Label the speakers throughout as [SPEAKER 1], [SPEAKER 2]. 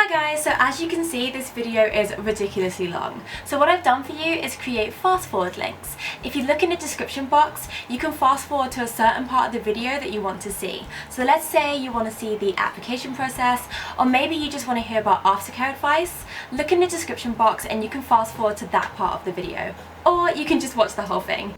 [SPEAKER 1] Hi guys, so as you can see this video is ridiculously long. So what I've done for you is create fast forward links. If you look in the description box, you can fast forward to a certain part of the video that you want to see. So let's say you want to see the application process, or maybe you just want to hear about aftercare advice. Look in the description box and you can fast forward to that part of the video. Or you can just watch the whole thing.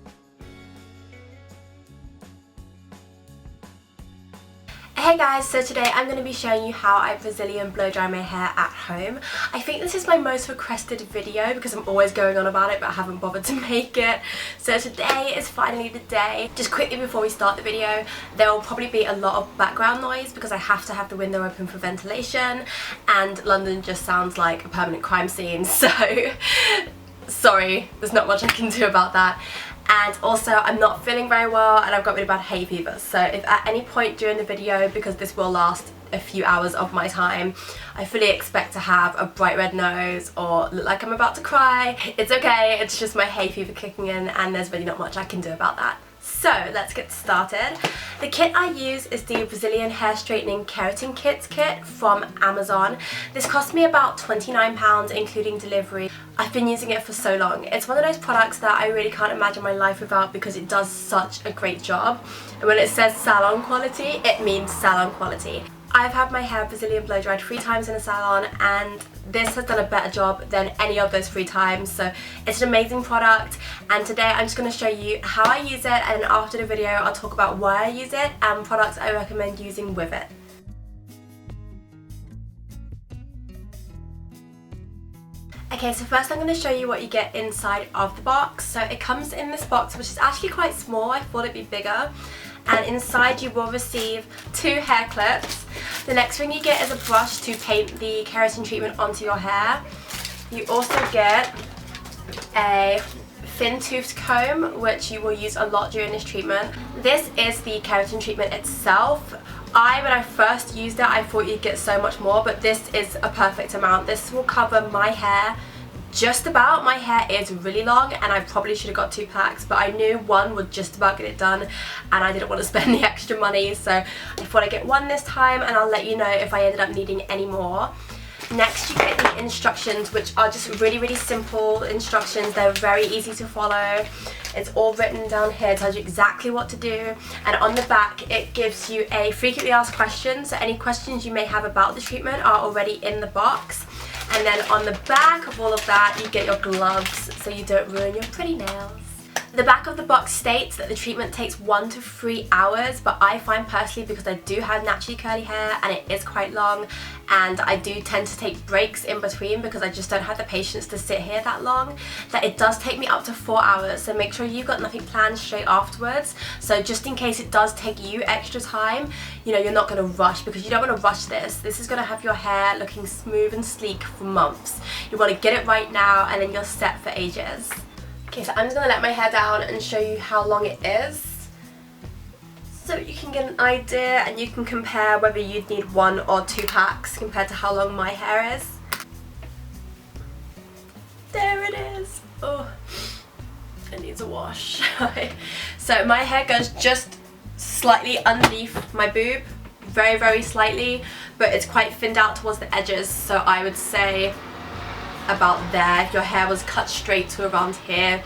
[SPEAKER 1] Hey guys, so today I'm going to be showing you how I Brazilian blow dry my hair at home. I think this is my most requested video because I'm always going on about it but I haven't bothered to make it. So today is finally the day. Just quickly before we start the video, there will probably be a lot of background noise because I have to have the window open for ventilation and London just sounds like a permanent crime scene, so sorry, there's not much I can do about that. And also I'm not feeling very well and I've got really bad hay fever, so if at any point during the video, because this will last a few hours of my time, I fully expect to have a bright red nose or look like I'm about to cry, it's okay, it's just my hay fever kicking in and there's really not much I can do about that. So let's get started. The kit I use is the Brazilian Hair Straightening Keratin kit from Amazon. This cost me about £29 including delivery. I've been using it for so long. It's one of those products that I really can't imagine my life without because it does such a great job. And when it says salon quality, it means salon quality. I've had my hair Brazilian blow dried 3 times in a salon and this has done a better job than any of those 3 times, so it's an amazing product. And today I'm just going to show you how I use it, and after the video I'll talk about why I use it and products I recommend using with it. Okay, so first I'm going to show you what you get inside of the box. So it comes in this box which is actually quite small, I thought it'd be bigger. And inside you will receive 2 hair clips. The next thing you get is a brush to paint the keratin treatment onto your hair. You also get a thin toothed comb which you will use a lot during this treatment. This is the keratin treatment itself. When I first used it I thought you'd get so much more, but this is a perfect amount. This will cover my hair just about. My hair is really long and I probably should have got 2 packs, but I knew one would just about get it done and I didn't want to spend the extra money, so I thought I'd get one this time and I'll let you know if I ended up needing any more. Next you get the instructions, which are just really simple instructions. They're very easy to follow. It's all written down here, it tells you exactly what to do, and on the back it gives you a frequently asked questions, so any questions you may have about the treatment are already in the box. And then on the back of all of that you get your gloves so you don't ruin your pretty nails. The back of the box states that the treatment takes 1 to 3 hours, but I find personally, because I do have naturally curly hair and it is quite long and I do tend to take breaks in between because I just don't have the patience to sit here that long, that it does take me up to 4 hours. So make sure you've got nothing planned straight afterwards, so just in case it does take you extra time, you know, you're not going to rush, because you don't want to rush this. This is going to have your hair looking smooth and sleek for months. You want to get it right now and then you're set for ages. Okay, so I'm just going to let my hair down and show you how long it is so you can get an idea and you can compare whether you'd need 1 or 2 packs compared to how long my hair is. There it is. Oh, it needs a wash. So my hair goes just slightly underneath my boob, very slightly, but it's quite thinned out towards the edges, so I would say about there. If your hair was cut straight to around here,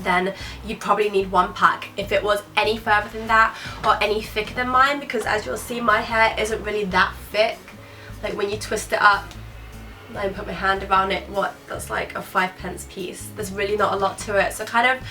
[SPEAKER 1] then you'd probably need 1 pack. If it was any further than that or any thicker than mine, because as you'll see my hair isn't really that thick, like when you twist it up I put my hand around it, that's like a 5p piece. There's really not a lot to it, so kind of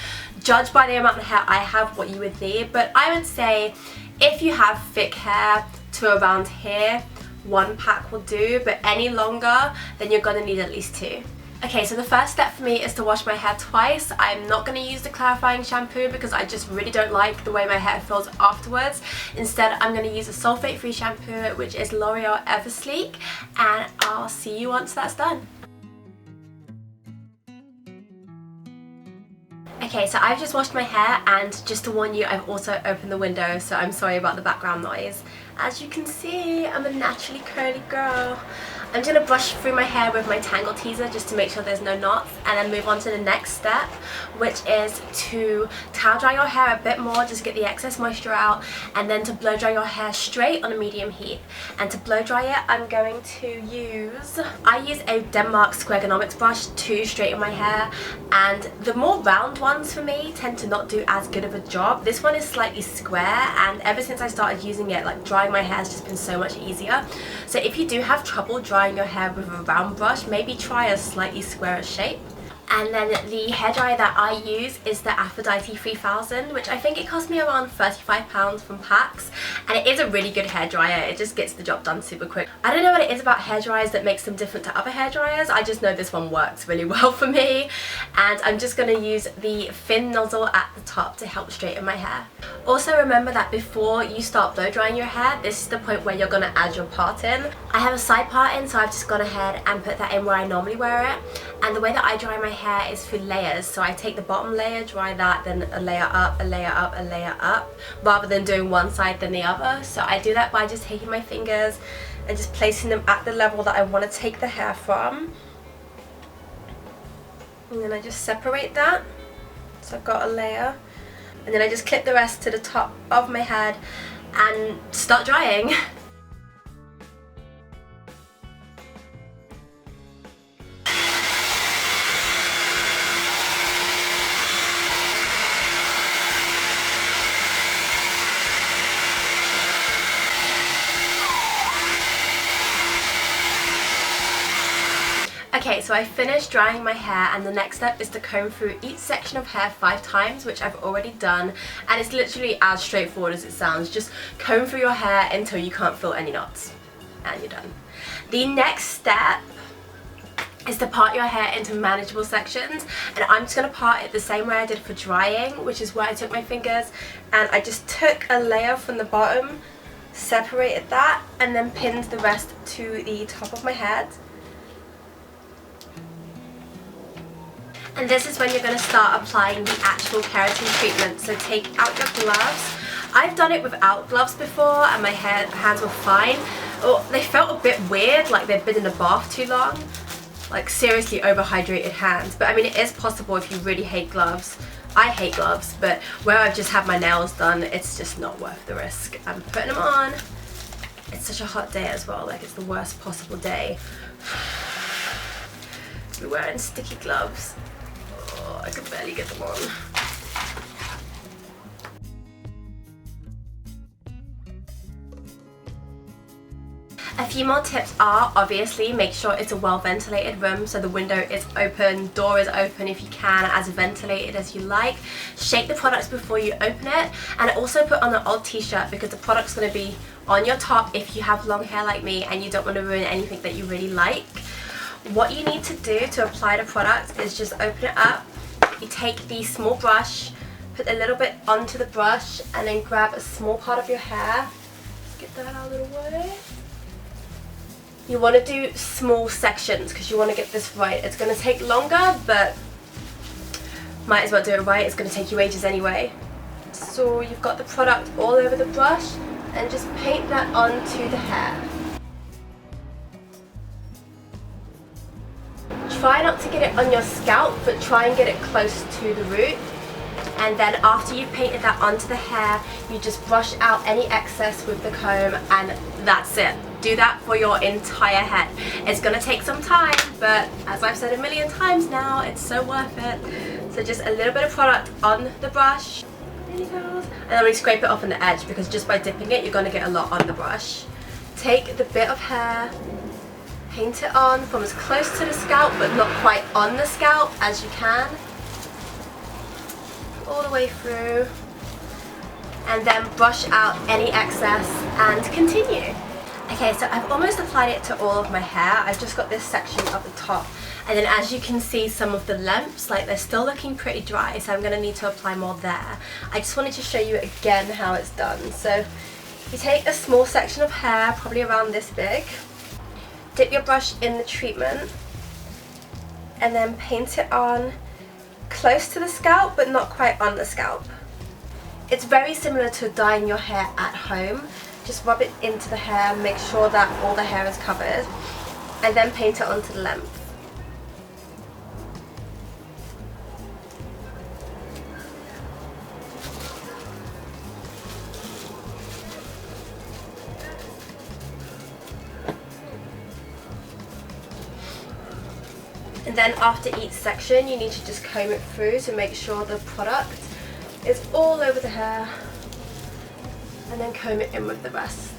[SPEAKER 1] judge by the amount of hair I have what you would need. But I would say if you have thick hair to around here, 1 pack will do, but any longer then you're going to need at least 2. Okay, so the first step for me is to wash my hair twice. I'm not going to use the clarifying shampoo because I just really don't like the way my hair feels afterwards. Instead I'm going to use a sulfate free shampoo which is L'Oreal Eversleek, and I'll see you once that's done. Okay, so I've just washed my hair, and just to warn you, I've also opened the window, so I'm sorry about the background noise. As you can see, I'm a naturally curly girl. I'm just going to brush through my hair with my Tangle Teaser just to make sure there's no knots, and then move on to the next step, which is to towel dry your hair a bit more, just get the excess moisture out, and then to blow dry your hair straight on a medium heat. And to blow dry it, I'm going to use a Denmark Squaregonomics brush to straighten my hair, and the more round ones for me tend to not do as good of a job. This one is slightly square, and ever since I started using it, like, drying my hair has just been so much easier. So if you do have trouble drying your hair with a round brush, maybe try a slightly squarer shape. And then the hairdryer that I use is the Aphrodite 3000, which I think it cost me around £35 from PAX, and it is a really good hairdryer. It just gets the job done super quick. I don't know what it is about hairdryers that makes them different to other hairdryers. I just know this one works really well for me, and I'm just going to use the thin nozzle at the top to help straighten my hair. Also remember that before you start blow drying your hair, this is the point where you're going to add your part in. I have a side part in, so I've just gone ahead and put that in where I normally wear it, and the way that I dry my hair is through layers. So I take the bottom layer, dry that, then a layer up, a layer up, a layer up, rather than doing one side then the other. So I do that by just taking my fingers and just placing them at the level that I want to take the hair from, and then I just separate that, so I've got a layer, and then I just clip the rest to the top of my head and start drying. Okay, so I finished drying my hair, and the next step is to comb through each section of hair 5 times, which I've already done, and it's literally as straightforward as it sounds. Just comb through your hair until you can't feel any knots, and you're done. The next step is to part your hair into manageable sections, and I'm just going to part it the same way I did for drying, which is where I took my fingers and I just took a layer from the bottom, separated that, and then pinned the rest to the top of my head. And this is when you're going to start applying the actual keratin treatment. So take out your gloves. I've done it without gloves before, and my hands were fine. Oh, they felt a bit weird, like they'd been in a bath too long. Like seriously overhydrated hands. But I mean, it is possible if you really hate gloves. I hate gloves, but where I've just had my nails done, it's just not worth the risk. I'm putting them on. It's such a hot day as well, like it's the worst possible day. We're wearing sticky gloves. Oh, I can barely get them on. A few more tips are, obviously, make sure it's a well ventilated room, so the window is open, door is open if you can, as ventilated as you like. Shake the products before you open it, and also put on an old t-shirt because the product's going to be on your top if you have long hair like me and you don't want to ruin anything that you really like. What you need to do to apply the product is just open it up. You take the small brush, put a little bit onto the brush, and then grab a small part of your hair. Get that out of the way. You want to do small sections because you want to get this right. It's going to take longer, but might as well do it right. It's going to take you ages anyway. So you've got the product all over the brush, and just paint that onto the hair. Try not to get it on your scalp, but try and get it close to the root. And then after you've painted that onto the hair, you just brush out any excess with the comb, and that's it. Do that for your entire head. It's going to take some time, but as I've said a million times now, it's so worth it. So just a little bit of product on the brush. There you go. And then we scrape it off on the edge, because just by dipping it, you're going to get a lot on the brush. Take the bit of hair, paint it on from as close to the scalp, but not quite on the scalp as you can. All the way through, and then brush out any excess and continue. Okay, so I've almost applied it to all of my hair. I've just got this section at the top, and then as you can see, some of the lengths, like they're still looking pretty dry, so I'm going to need to apply more there. I just wanted to show you again how it's done. So you take a small section of hair, probably around this big, dip your brush in the treatment, and then paint it on close to the scalp but not quite on the scalp. It's very similar to dyeing your hair at home. Just rub it into the hair, make sure that all the hair is covered, and then paint it onto the length. And then after each section you need to just comb it through to make sure the product is all over the hair, and then comb it in with the rest.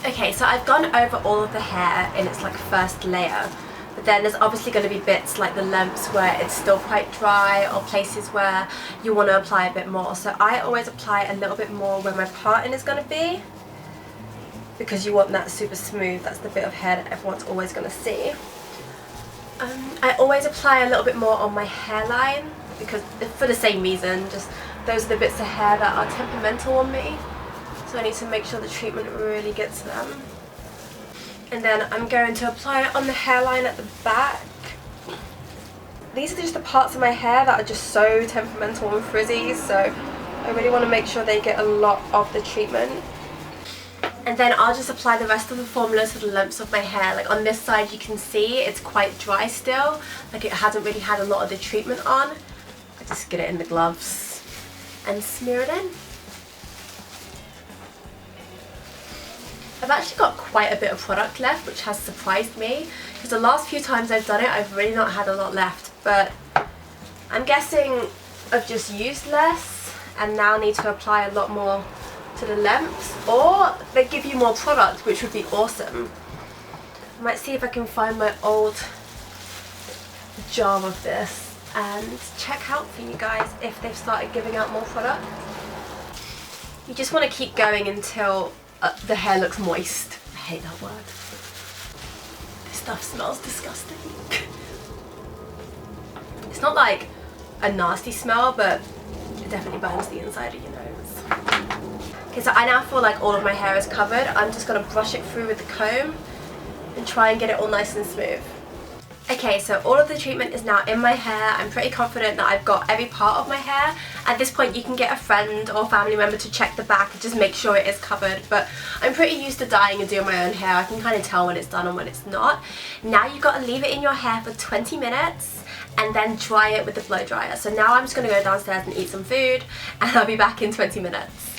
[SPEAKER 1] Okay, so I've gone over all of the hair in its like first layer, but then there's obviously going to be bits like the lengths where it's still quite dry, or places where you want to apply a bit more. So I always apply a little bit more where my parting is going to be, because you want that super smooth. That's the bit of hair that everyone's always going to see. I always apply a little bit more on my hairline, because for the same reason, just those are the bits of hair that are temperamental on me. So I need to make sure the treatment really gets to them. And then I'm going to apply it on the hairline at the back. These are just the parts of my hair that are just so temperamental and frizzy, so I really want to make sure they get a lot of the treatment. And then I'll just apply the rest of the formula to the lengths of my hair. Like on this side you can see it's quite dry still, like it hasn't really had a lot of the treatment on. I just get it in the gloves and smear it in. I've actually got quite a bit of product left, which has surprised me, because the last few times I've done it I've really not had a lot left, but I'm guessing I've just used less and now need to apply a lot more to the lengths, or they give you more product, which would be awesome. I might see if I can find my old jar of this and check out for you guys if they've started giving out more product. You just want to keep going until the hair looks moist. I hate that word. This stuff smells disgusting. It's not like a nasty smell, but it definitely burns the inside of your nose. Okay, so I now feel like all of my hair is covered. I'm just going to brush it through with the comb and try and get it all nice and smooth. Okay, so all of the treatment is now in my hair. I'm pretty confident that I've got every part of my hair. At this point you can get a friend or family member to check the back and just make sure it is covered, but I'm pretty used to dyeing and doing my own hair. I can kind of tell when it's done and when it's not. Now you've got to leave it in your hair for 20 minutes and then dry it with the blow dryer. So now I'm just going to go downstairs and eat some food, and I'll be back in 20 minutes.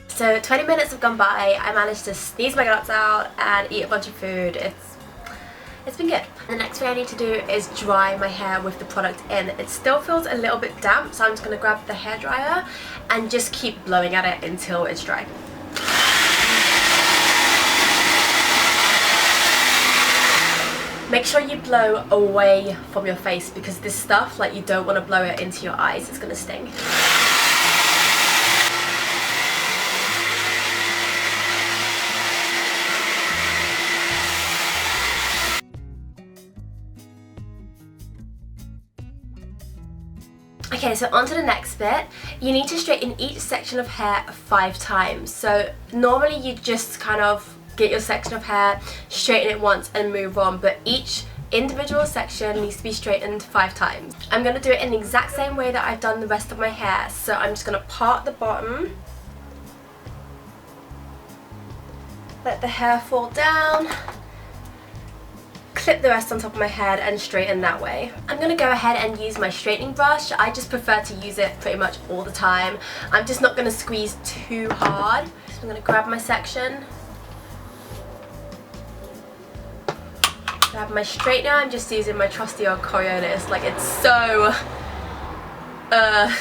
[SPEAKER 1] So 20 minutes have gone by. I managed to sneeze my guts out and eat a bunch of food. It's been good. The next thing I need to do is dry my hair with the product in. It still feels a little bit damp, so I'm just going to grab the hairdryer and just keep blowing at it until it's dry. Make sure you blow away from your face, because this stuff, like, you don't want to blow it into your eyes. It's going to sting. Okay, so on to the next bit. You need to straighten each section of hair 5 times. So normally you just kind of get your section of hair, straighten it once and move on, but each individual section needs to be straightened 5 times. I'm going to do it in the exact same way that I've done the rest of my hair. So I'm just going to part the bottom, let the hair fall down, clip the rest on top of my head and straighten that way. I'm going to go ahead and use my straightening brush. I just prefer to use it pretty much all the time. I'm just not going to squeeze too hard. So I'm going to grab my section, grab my straightener. I'm just using my trusty old Coriolis. Like, it's so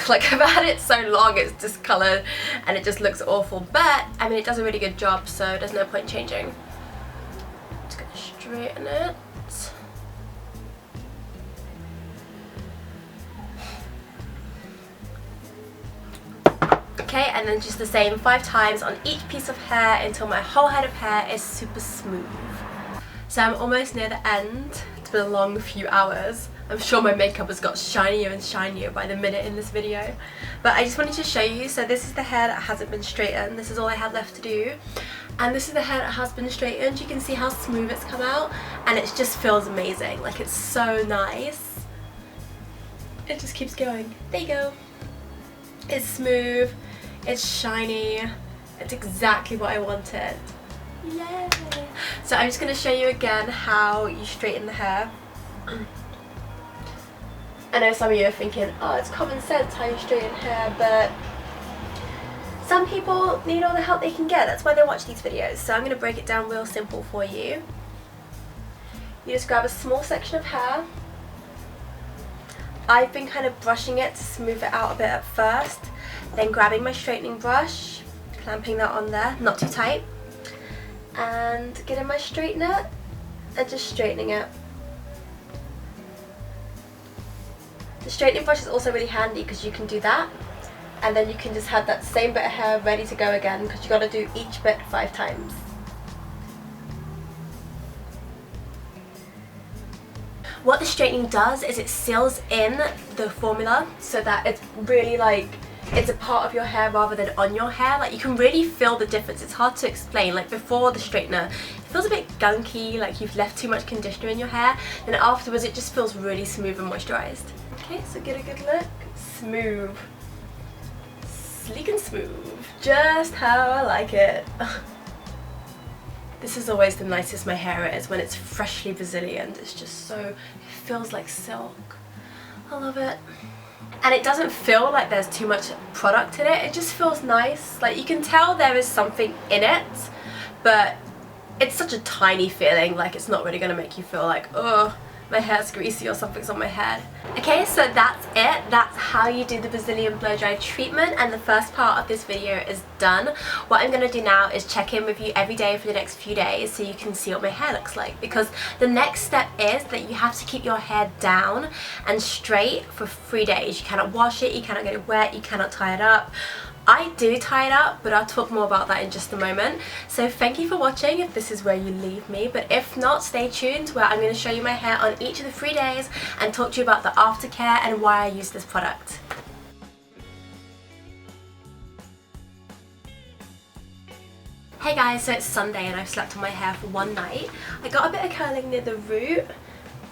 [SPEAKER 1] like, I've had it so long it's discoloured and it just looks awful, but I mean it does a really good job, so there's no point changing. Just going to straighten it. Okay, and then just the same 5 times on each piece of hair until my whole head of hair is super smooth. So I'm almost near the end. It's been a long few hours. I'm sure my makeup has got shinier and shinier by the minute in this video. But I just wanted to show you, so this is the hair that hasn't been straightened. This is all I have left to do. And this is the hair that has been straightened. You can see how smooth it's come out, and it just feels amazing. Like, it's so nice. It just keeps going. There you go. It's smooth. It's shiny. It's exactly what I wanted. Yay! So I'm just going to show you again how you straighten the hair. I know some of you are thinking, oh, it's common sense how you straighten hair, but some people need all the help they can get. That's why they watch these videos. So I'm going to break it down real simple for you. You just grab a small section of hair. I've been kind of brushing it to smooth it out a bit at first, then grabbing my straightening brush, clamping that on there, not too tight, and getting my straightener and just straightening it. The straightening brush is also really handy because you can do that, and then you can just have that same bit of hair ready to go again, because you got to do each bit 5 times. What the straightening does is it seals in the formula so that it's really like it's a part of your hair rather than on your hair. Like you can really feel the difference. It's hard to explain. Like before the straightener, it feels a bit gunky, like you've left too much conditioner in your hair. Then afterwards it just feels really smooth and moisturized. Okay, so get a good look. Smooth. Sleek and smooth. Just how I like it. This is always the nicest my hair is, when it's freshly Brazilian. It's just so, it feels like silk. I love it. And it doesn't feel like there's too much product in it. It just feels nice. Like you can tell there is something in it, but it's such a tiny feeling, like it's not really going to make you feel like, oh, my hair's greasy or something's on my head. Okay, so that's it. That's how you do the Brazilian blow dry treatment, and the first part of this video is done. What I'm going to do now is check in with you every day for the next few days so you can see what my hair looks like, because the next step is that you have to keep your hair down and straight for 3 days. You cannot wash it, you cannot get it wet, you cannot tie it up. I do tie it up, but I'll talk more about that in just a moment. So thank you for watching if this is where you leave me, but if not, stay tuned where I'm going to show you my hair on each of the 3 days and talk to you about the aftercare and why I use this product. Hey guys, so it's Sunday and I've slept on my hair for 1 night. I got a bit of curling near the root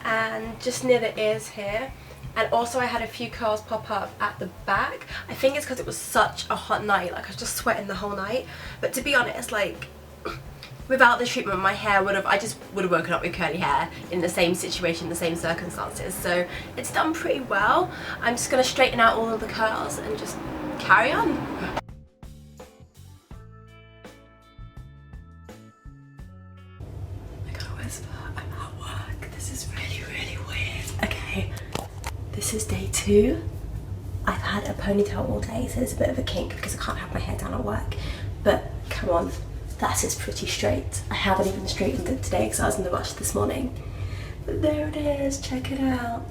[SPEAKER 1] and just near the ears here. And also I had a few curls pop up at the back. I think it's because it was such a hot night, like I was just sweating the whole night. But to be honest, like without the treatment my hair I just would have woken up with curly hair in the same situation, the same circumstances. So it's done pretty well. I'm just going to straighten out all of the curls and just carry on. I gotta whisper, I'm at work. This is really, really weird. Okay. This is day 2. I've had a ponytail all day, so it's a bit of a kink because I can't have my hair down at work. But come on, that is pretty straight. I haven't even straightened it today because I was in the rush this morning. But there it is, check it out.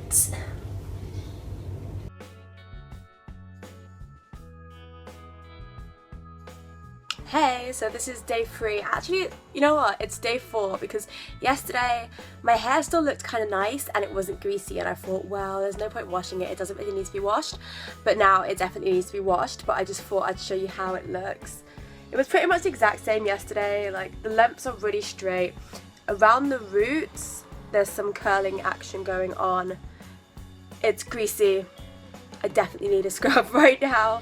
[SPEAKER 1] Hey, so this is day 3. Actually, you know what? It's day 4 because yesterday my hair still looked kind of nice and it wasn't greasy, and I thought, well, there's no point washing it. It doesn't really need to be washed. But now it definitely needs to be washed, but I just thought I'd show you how it looks. It was pretty much the exact same yesterday. Like the lengths are really straight. Around the roots, there's some curling action going on. It's greasy. I definitely need a scrub right now.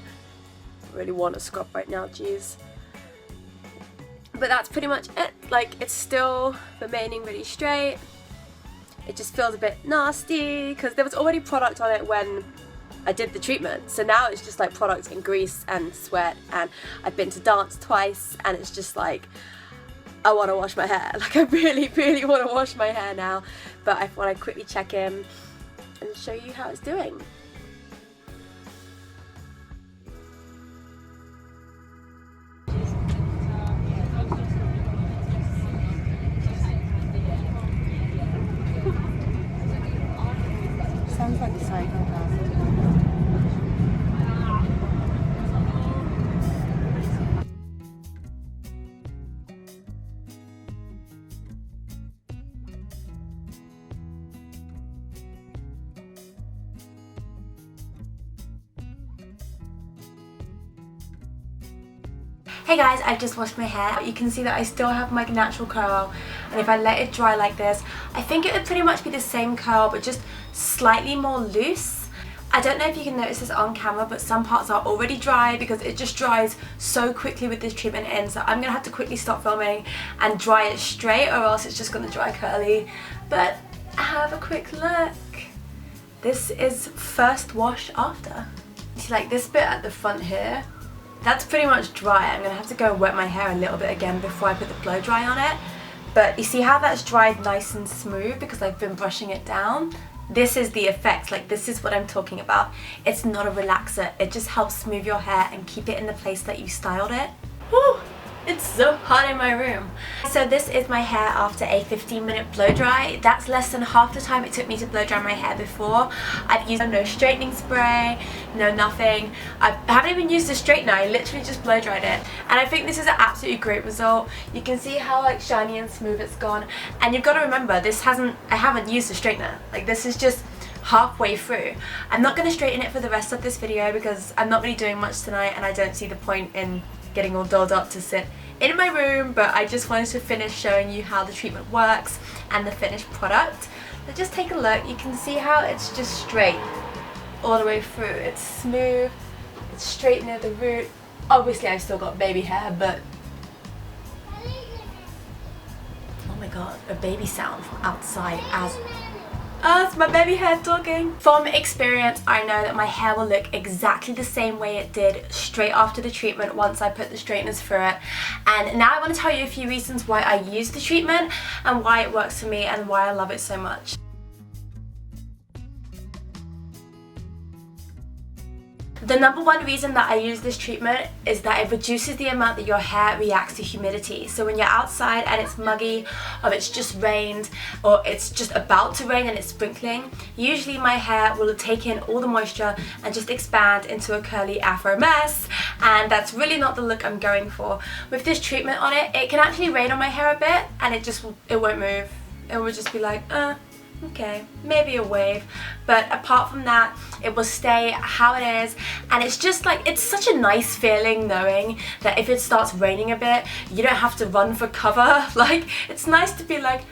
[SPEAKER 1] I really want a scrub right now, jeez. But that's pretty much it. Like it's still remaining really straight. It just feels a bit nasty because there was already product on it when I did the treatment. So now it's just like product and grease and sweat, and I've been to dance twice and it's just like I want to wash my hair. Like I really, really want to wash my hair now. But I thought I'd quickly check in and show you how it's doing. Sounds like a psychopath. Hey guys, I've just washed my hair. You can see that I still have my natural curl, and if I let it dry like this, I think it would pretty much be the same curl but just slightly more loose. I don't know if you can notice this on camera, but some parts are already dry because it just dries so quickly with this treatment in. So I'm going to have to quickly stop filming and dry it straight, or else it's just going to dry curly. But have a quick look. This is first wash after. See, like this bit at the front here, that's pretty much dry. I'm going to have to go wet my hair a little bit again before I put the blow dry on it. But you see how that's dried nice and smooth because I've been brushing it down? This is the effect, like this is what I'm talking about. It's not a relaxer, it just helps smooth your hair and keep it in the place that you styled it. Woo! It's so hot in my room. So this is my hair after a 15-minute blow dry. That's less than half the time it took me to blow dry my hair before. I've used no straightening spray, no nothing. I haven't even used a straightener, I literally just blow dried it. And I think this is an absolutely great result. You can see how like shiny and smooth it's gone. And you've got to remember, I haven't used a straightener. Like this is just halfway through. I'm not going to straighten it for the rest of this video because I'm not really doing much tonight and I don't see the point in getting all dolled up to sit in my room, but I just wanted to finish showing you how the treatment works and the finished product. So just take a look, you can see how it's just straight all the way through. It's smooth, it's straight near the root. Obviously I've still got baby hair, but oh my god, a baby sound from outside as it's my baby hair talking. From experience, I know that my hair will look exactly the same way it did straight after the treatment once I put the straighteners through it. And now I want to tell you a few reasons why I use the treatment and why it works for me and why I love it so much. The number one reason that I use this treatment is that it reduces the amount that your hair reacts to humidity. So when you're outside and it's muggy, or it's just rained, or it's just about to rain and it's sprinkling, usually my hair will take in all the moisture and just expand into a curly afro mess, and that's really not the look I'm going for. With this treatment on it, it can actually rain on my hair a bit and it won't move. It will just be like, okay, maybe a wave, but apart from that it will stay how it is. And it's just like, it's such a nice feeling knowing that if it starts raining a bit you don't have to run for cover. Like, it's nice to be like,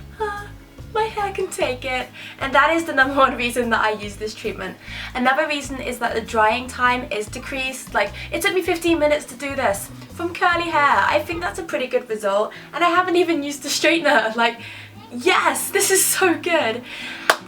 [SPEAKER 1] my hair can take it. And that is the number one reason that I use this treatment. Another reason is that the drying time is decreased. Like, it took me 15 minutes to do this from curly hair. I think that's a pretty good result, and I haven't even used the straightener. Like, yes, this is so good.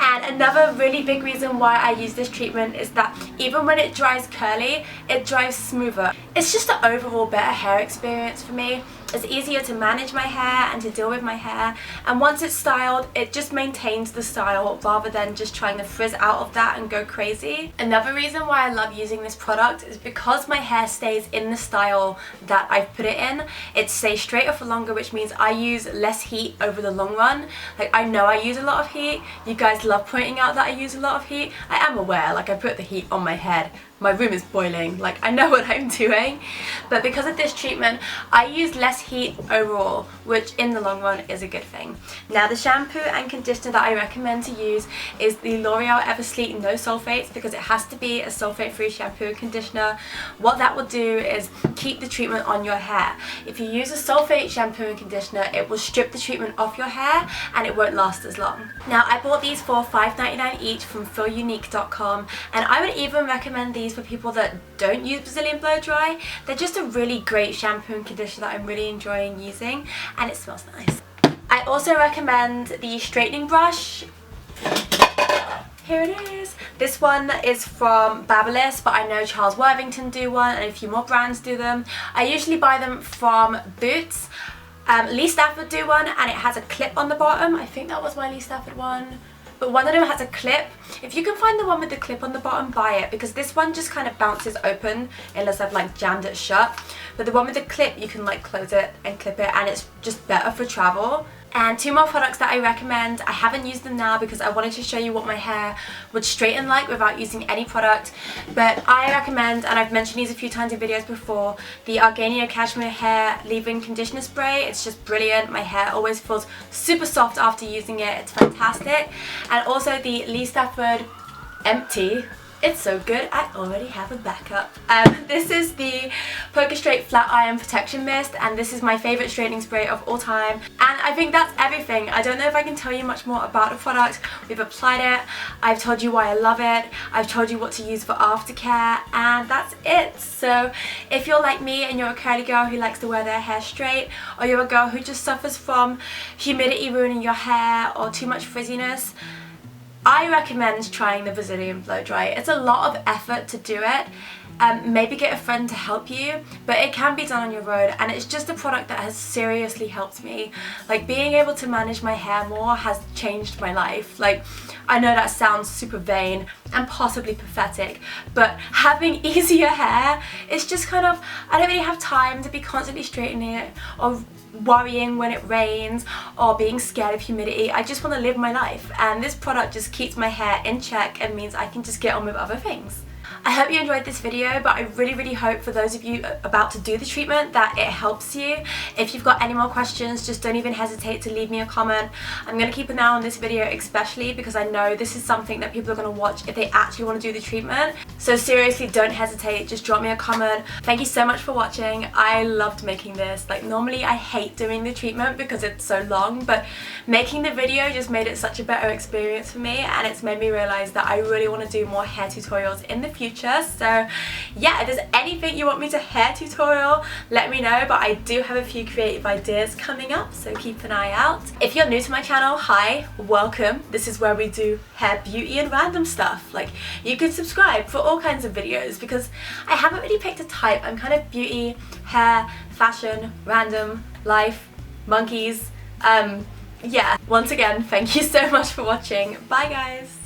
[SPEAKER 1] And another really big reason why I use this treatment is that even when it dries curly, it dries smoother. It's just an overall better hair experience for me. It's easier to manage my hair and to deal with my hair, and once it's styled, it just maintains the style rather than just trying to frizz out of that and go crazy. Another reason why I love using this product is because my hair stays in the style that I've put it in. It stays straighter for longer, which means I use less heat over the long run. Like, I know I use a lot of heat. You guys love pointing out that I use a lot of heat. I am aware, like, I put the heat on my head. My room is boiling, like, I know what I'm doing. But because of this treatment, I use less heat overall, which in the long run is a good thing. Now, the shampoo and conditioner that I recommend to use is the L'Oreal Eversleek No Sulfates, because it has to be a sulfate-free shampoo and conditioner. What that will do is keep the treatment on your hair. If you use a sulfate shampoo and conditioner, it will strip the treatment off your hair and it won't last as long. Now, I bought these for $5.99 each from feelunique.com, and I would even recommend these for people that don't use Brazilian blow dry. They're just a really great shampoo and conditioner that I'm really enjoying using, and it smells nice. I also recommend the straightening brush. Here it is. This one is from Babyliss, but I know Charles Worthington do one and a few more brands do them. I usually buy them from Boots. Lee Stafford do one and it has a clip on the bottom. I think that was my Lee Stafford one. But one of them has a clip. If you can find the one with the clip on the bottom, buy it, because this one just kind of bounces open unless I've like jammed it shut. But the one with the clip, you can like close it and clip it, and it's just better for travel. And two more products that I recommend. I haven't used them now because I wanted to show you what my hair would straighten like without using any product. But I recommend, and I've mentioned these a few times in videos before, the Arganio Cashmere Hair Leave-In Conditioner Spray. It's just brilliant. My hair always feels super soft after using it. It's fantastic. And also the Lee Stafford Empty. It's so good, I already have a backup. This is the Poker Straight Flat Iron Protection Mist, and this is my favourite straightening spray of all time. And I think that's everything. I don't know if I can tell you much more about the product. We've applied it, I've told you why I love it, I've told you what to use for aftercare, and that's it. So if you're like me and you're a curly girl who likes to wear their hair straight, or you're a girl who just suffers from humidity ruining your hair or too much frizziness, I recommend trying the Brazilian Blowdry. It's a lot of effort to do it. Maybe get a friend to help you, but it can be done on your own, and it's just a product that has seriously helped me. Like, being able to manage my hair more has changed my life. Like, I know that sounds super vain and possibly pathetic, but having easier hair, it's just kind of, I don't really have time to be constantly straightening it or worrying when it rains or being scared of humidity. I just want to live my life, and this product just keeps my hair in check and means I can just get on with other things. I hope you enjoyed this video, but I really hope for those of you about to do the treatment that it helps you. If you've got any more questions, just don't even hesitate to leave me a comment. I'm going to keep an eye on this video especially because I know this is something that people are going to watch if they actually want to do the treatment. So seriously, don't hesitate, just drop me a comment. Thank you so much for watching. I loved making this. Like, normally I hate doing the treatment because it's so long, but making the video just made it such a better experience for me, and it's made me realize that I really want to do more hair tutorials in the future. So yeah, if there's anything you want me to hair tutorial, let me know, but I do have a few creative ideas coming up, so keep an eye out. If you're new to my channel, hi, welcome. This is where we do hair, beauty and random stuff. Like, you can subscribe for all kinds of videos because I haven't really picked a type. I'm kind of beauty, hair, fashion, random, life, monkeys. Yeah, once again, thank you so much for watching. Bye guys.